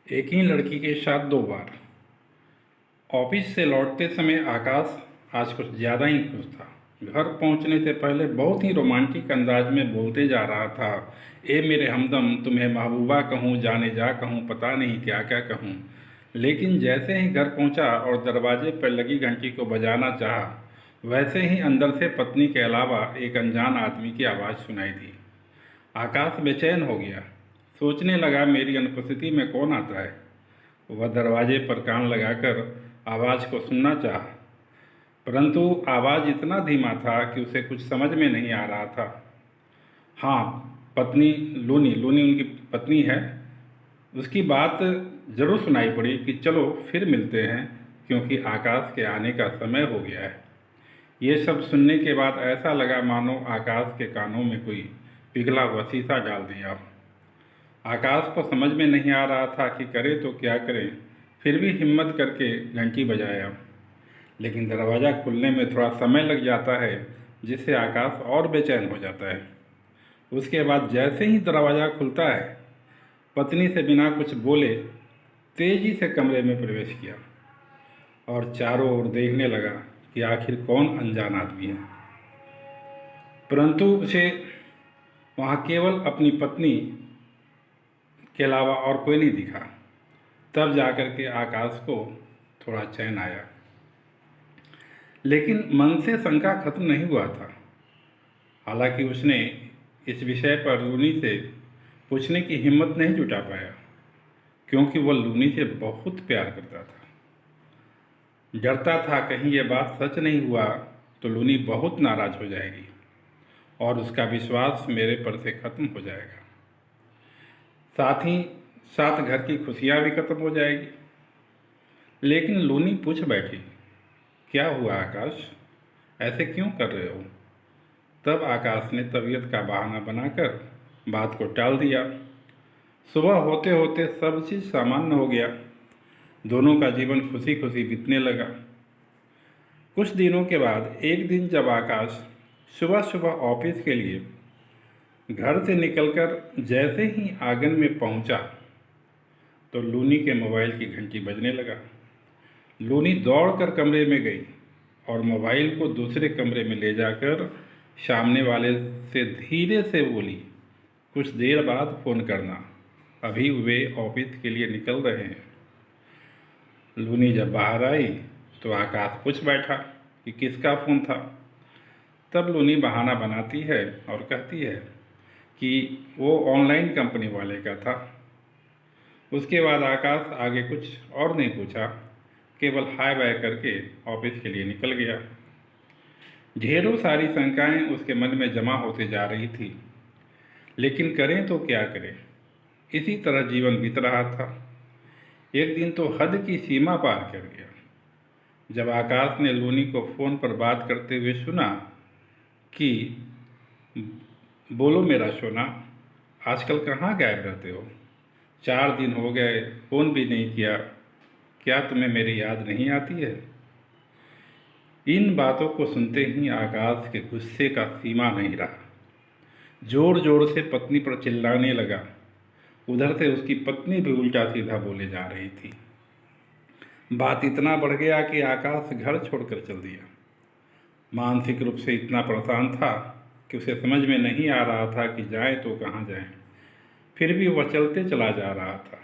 एक ही लड़की के साथ दो बार। ऑफिस से लौटते समय आकाश आज कुछ ज़्यादा ही खुश था। घर पहुंचने से पहले बहुत ही रोमांटिक अंदाज में बोलते जा रहा था, ए मेरे हमदम, तुम्हें महबूबा कहूँ, जाने जा कहूँ, पता नहीं क्या क्या कहूँ। लेकिन जैसे ही घर पहुंचा और दरवाजे पर लगी घंटी को बजाना चाहा, वैसे ही अंदर से पत्नी के अलावा एक अनजान आदमी की आवाज़ सुनाई दी। आकाश बेचैन हो गया। सोचने लगा, मेरी अनुपस्थिति में कौन आता है। वह दरवाजे पर कान लगाकर आवाज़ को सुनना चाहा, परंतु आवाज़ इतना धीमा था कि उसे कुछ समझ में नहीं आ रहा था। हाँ, पत्नी लूनी लूनी उनकी पत्नी है। उसकी बात ज़रूर सुनाई पड़ी कि चलो फिर मिलते हैं, क्योंकि आकाश के आने का समय हो गया है। ये सब सुनने के बाद ऐसा लगा मानो आकाश के कानों में कोई पिघला हुआ शीशा डाल दिया। आकाश को समझ में नहीं आ रहा था कि करे तो क्या करे। फिर भी हिम्मत करके घंटी बजाया, लेकिन दरवाज़ा खुलने में थोड़ा समय लग जाता है, जिससे आकाश और बेचैन हो जाता है। उसके बाद जैसे ही दरवाज़ा खुलता है, पत्नी से बिना कुछ बोले तेज़ी से कमरे में प्रवेश किया और चारों ओर देखने लगा कि आखिर कौन अनजान आदमी है। परंतु उसे वहाँ केवल अपनी पत्नी के अलावा और कोई नहीं दिखा। तब जाकर के आकाश को थोड़ा चैन आया, लेकिन मन से शंका खत्म नहीं हुआ था। हालांकि उसने इस विषय पर लूनी से पूछने की हिम्मत नहीं जुटा पाया, क्योंकि वह लूनी से बहुत प्यार करता था। डरता था कहीं ये बात सच नहीं हुआ तो लूनी बहुत नाराज़ हो जाएगी और उसका विश्वास मेरे पर से खत्म हो जाएगा। साथ ही साथ घर की खुशियाँ भी खत्म हो जाएगी। लेकिन लूनी पूछ बैठी, क्या हुआ आकाश, ऐसे क्यों कर रहे हो। तब आकाश ने तबीयत का बहाना बनाकर बात को टाल दिया। सुबह होते होते सब चीज़ सामान्य हो गया। दोनों का जीवन खुशी खुशी बीतने लगा। कुछ दिनों के बाद एक दिन जब आकाश सुबह सुबह ऑफिस के लिए घर से निकलकर जैसे ही आंगन में पहुंचा, तो लूनी के मोबाइल की घंटी बजने लगा। लूनी दौड़कर कमरे में गई और मोबाइल को दूसरे कमरे में ले जाकर सामने वाले से धीरे से बोली, कुछ देर बाद फ़ोन करना, अभी वे ऑफिस के लिए निकल रहे हैं। लूनी जब बाहर आई तो आकाश पूछ बैठा कि किसका फ़ोन था। तब लूनी बहाना बनाती है और कहती है कि वो ऑनलाइन कंपनी वाले का था। उसके बाद आकाश आगे कुछ और नहीं पूछा, केवल हाय बाय करके ऑफिस के लिए निकल गया। ढेरों सारी शंकाएं उसके मन में जमा होते जा रही थी, लेकिन करें तो क्या करें। इसी तरह जीवन बीत रहा था। एक दिन तो हद की सीमा पार कर गया, जब आकाश ने लूनी को फ़ोन पर बात करते हुए सुना कि बोलो मेरा सोना, आजकल कहाँ गायब रहते हो। 4 दिन हो गए, फ़ोन भी नहीं किया, क्या तुम्हें मेरी याद नहीं आती है। इन बातों को सुनते ही आकाश के गुस्से का सीमा नहीं रहा। ज़ोर ज़ोर से पत्नी पर चिल्लाने लगा। उधर से उसकी पत्नी भी उल्टा सीधा बोले जा रही थी। बात इतना बढ़ गया कि आकाश घर छोड़कर चल दिया। मानसिक रूप से इतना परेशान था कि उसे समझ में नहीं आ रहा था कि जाए तो कहाँ जाए। फिर भी वह चलते चला जा रहा था।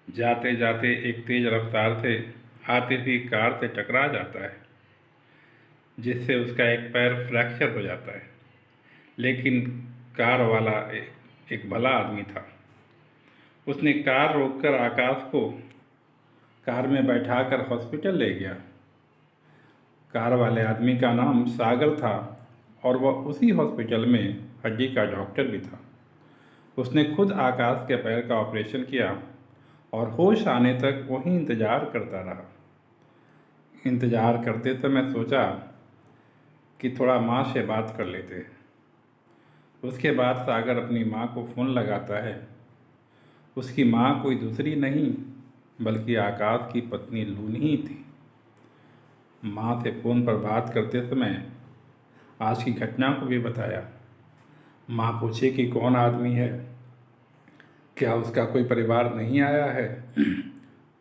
जाते जाते एक तेज़ रफ्तार से आती हुई कार से टकरा जाता है, जिससे उसका एक पैर फ्रैक्चर हो जाता है। लेकिन कार वाला एक भला आदमी था। उसने कार रोककर आकाश को कार में बैठाकर हॉस्पिटल ले गया। कार वाले आदमी का नाम सागर था और वह उसी हॉस्पिटल में हड्डी का डॉक्टर भी था। उसने खुद आकाश के पैर का ऑपरेशन किया और होश आने तक वहीं इंतज़ार करता रहा। इंतज़ार करते समय सोचा कि थोड़ा माँ से बात कर लेते हैं। उसके बाद सागर अपनी माँ को फ़ोन लगाता है। उसकी माँ कोई दूसरी नहीं बल्कि आकाश की पत्नी लूनी ही थी। माँ से फ़ोन पर बात करते समय आज की घटना को भी बताया। माँ पूछे कि कौन आदमी है, क्या उसका कोई परिवार नहीं आया है?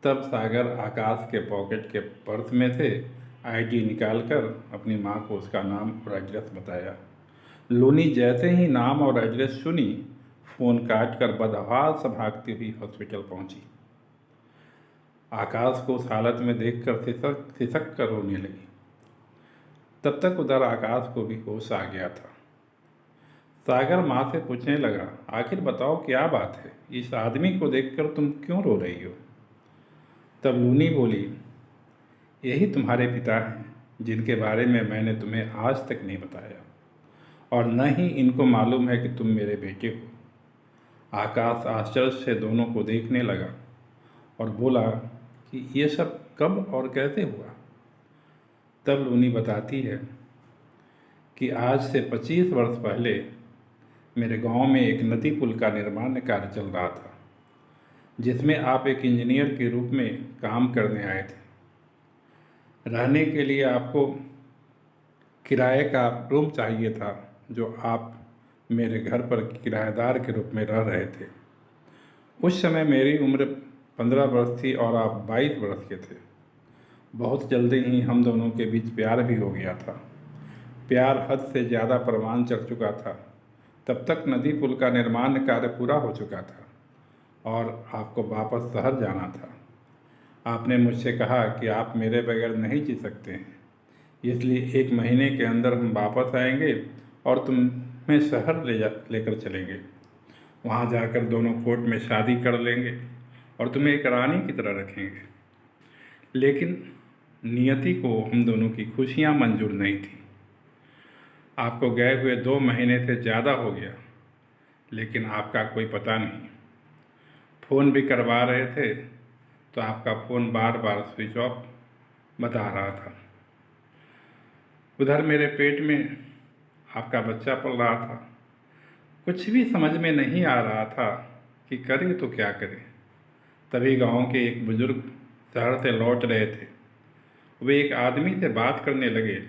तब सागर आकाश के पॉकेट के पर्स में से आईडी निकालकर अपनी माँ को उसका नाम और एड्रेस बताया। लूनी जैसे ही नाम और एड्रेस सुनी, फ़ोन काट कर बदहवास भागती हुई हॉस्पिटल पहुंची। आकाश को उस हालत में देखकर सिसक सिसक कर रोने लगी। तब तक उधर आकाश को भी होश आ गया था। सागर माँ से पूछने लगा, आखिर बताओ क्या बात है? इस आदमी को देखकर तुम क्यों रो रही हो? तब लूनी बोली, यही तुम्हारे पिता हैं जिनके बारे में मैंने तुम्हें आज तक नहीं बताया, और न ही इनको मालूम है कि तुम मेरे बेटे हो। आकाश आश्चर्य से दोनों को देखने लगा और बोला कि ये सब कब और कैसे हुआ? तब लूनी बताती है कि आज से 25 वर्ष पहले मेरे गांव में एक नदी पुल का निर्माण कार्य चल रहा था, जिसमें आप एक इंजीनियर के रूप में काम करने आए थे। रहने के लिए आपको किराए का रूम चाहिए था, जो आप मेरे घर पर किराएदार के रूप में रह रहे थे। उस समय मेरी उम्र 15 वर्ष थी और आप 22 वर्ष के थे। बहुत जल्दी ही हम दोनों के बीच प्यार भी हो गया था। प्यार हद से ज़्यादा परवान चढ़ चुका था। तब तक नदी पुल का निर्माण कार्य पूरा हो चुका था और आपको वापस शहर जाना था। आपने मुझसे कहा कि आप मेरे बगैर नहीं जी सकते हैं, इसलिए 1 महीने के अंदर हम वापस आएंगे और तुम्हें शहर लेकर चलेंगे। वहाँ जाकर दोनों कोर्ट में शादी कर लेंगे और तुम्हें एक रानी की तरह रखेंगे। लेकिन नियति को हम दोनों की खुशियाँ मंजूर नहीं थी। आपको गए हुए 2 महीने से ज़्यादा हो गया, लेकिन आपका कोई पता नहीं। फ़ोन भी करवा रहे थे तो आपका फ़ोन बार बार स्विच ऑफ बता रहा था। उधर मेरे पेट में आपका बच्चा पल रहा था। कुछ भी समझ में नहीं आ रहा था कि करें तो क्या करें। तभी गांव के एक बुज़ुर्ग शहर से लौट रहे थे। वे एक आदमी से बात करने लगे।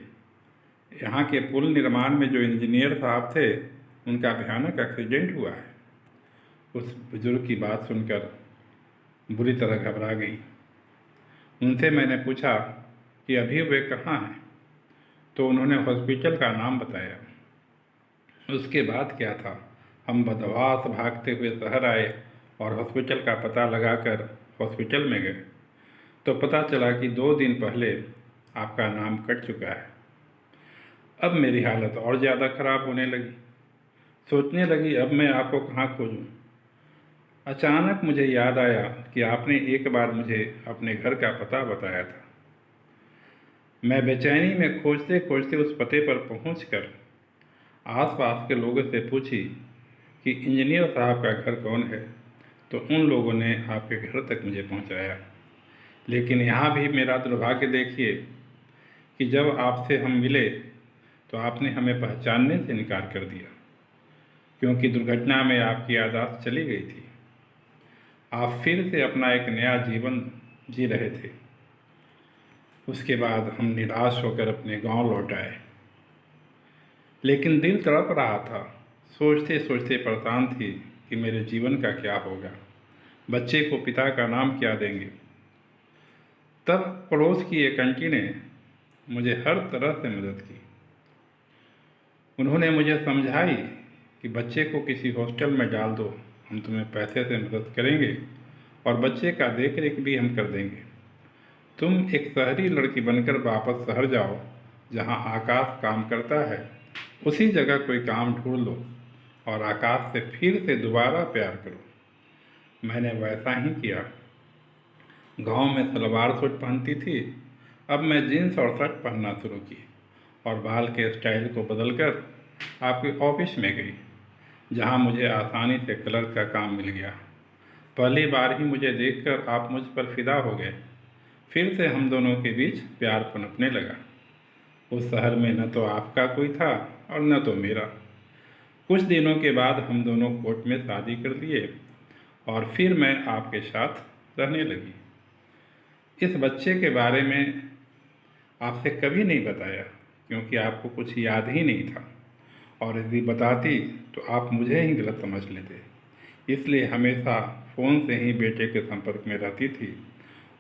यहाँ के पुल निर्माण में जो इंजीनियर साहब थे, उनका भयानक एक्सीडेंट हुआ है। उस बुजुर्ग की बात सुनकर बुरी तरह घबरा गई। उनसे मैंने पूछा कि अभी वे कहाँ हैं, तो उन्होंने हॉस्पिटल का नाम बताया। उसके बाद क्या था, हम बदहवास भागते हुए शहर आए और हॉस्पिटल का पता लगाकर हॉस्पिटल में गए तो पता चला कि 2 दिन पहले आपका नाम कट चुका है। अब मेरी हालत और ज़्यादा ख़राब होने लगी। सोचने लगी अब मैं आपको कहाँ खोजूं। अचानक मुझे याद आया कि आपने एक बार मुझे अपने घर का पता बताया था। मैं बेचैनी में खोजते खोजते उस पते पर पहुंचकर आसपास के लोगों से पूछी कि इंजीनियर साहब का घर कौन है, तो उन लोगों ने आपके घर तक मुझे पहुंचाया। लेकिन यहाँ भी मेरा दुर्भाग्य देखिए कि जब आपसे हम मिले तो आपने हमें पहचानने से इनकार कर दिया, क्योंकि दुर्घटना में आपकी याददाश्त चली गई थी। आप फिर से अपना एक नया जीवन जी रहे थे। उसके बाद हम निराश होकर अपने गांव लौट आए, लेकिन दिल तड़प रहा था। सोचते सोचते परेशान थी कि मेरे जीवन का क्या होगा, बच्चे को पिता का नाम क्या देंगे। तब पड़ोस की एक आंटी ने मुझे हर तरह से मदद की। उन्होंने मुझे समझाई कि बच्चे को किसी हॉस्टल में डाल दो, हम तुम्हें पैसे से मदद करेंगे और बच्चे का देख रेख भी हम कर देंगे। तुम एक शहरी लड़की बनकर वापस शहर जाओ, जहां आकाश काम करता है, उसी जगह कोई काम ढूंढ लो और आकाश से फिर से दोबारा प्यार करो। मैंने वैसा ही किया। गांव में सलवार सूट पहनती थी, अब मैं जीन्स और शर्ट पहनना शुरू की और बाल के स्टाइल को बदलकर आपके ऑफिस में गई, जहां मुझे आसानी से कलर का काम मिल गया। पहली बार ही मुझे देखकर आप मुझ पर फिदा हो गए। फिर से हम दोनों के बीच प्यार पनपने लगा। उस शहर में न तो आपका कोई था और न तो मेरा। कुछ दिनों के बाद हम दोनों कोर्ट में शादी कर लिए और फिर मैं आपके साथ रहने लगी। इस बच्चे के बारे में आपसे कभी नहीं बताया, क्योंकि आपको कुछ याद ही नहीं था, और यदि बताती तो आप मुझे ही गलत समझ लेते। इसलिए हमेशा फ़ोन से ही बेटे के संपर्क में रहती थी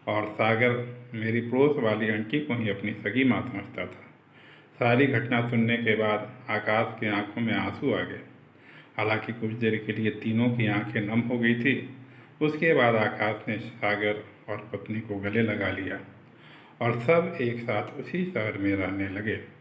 और सागर मेरी पड़ोस वाली आंटी को ही अपनी सगी माँ समझता था। सारी घटना सुनने के बाद आकाश की आंखों में आंसू आ गए। हालांकि कुछ देर के लिए तीनों की आंखें नम हो गई थी। उसके बाद आकाश ने सागर और पत्नी को गले लगा लिया और सब एक साथ उसी शहर में रहने लगे।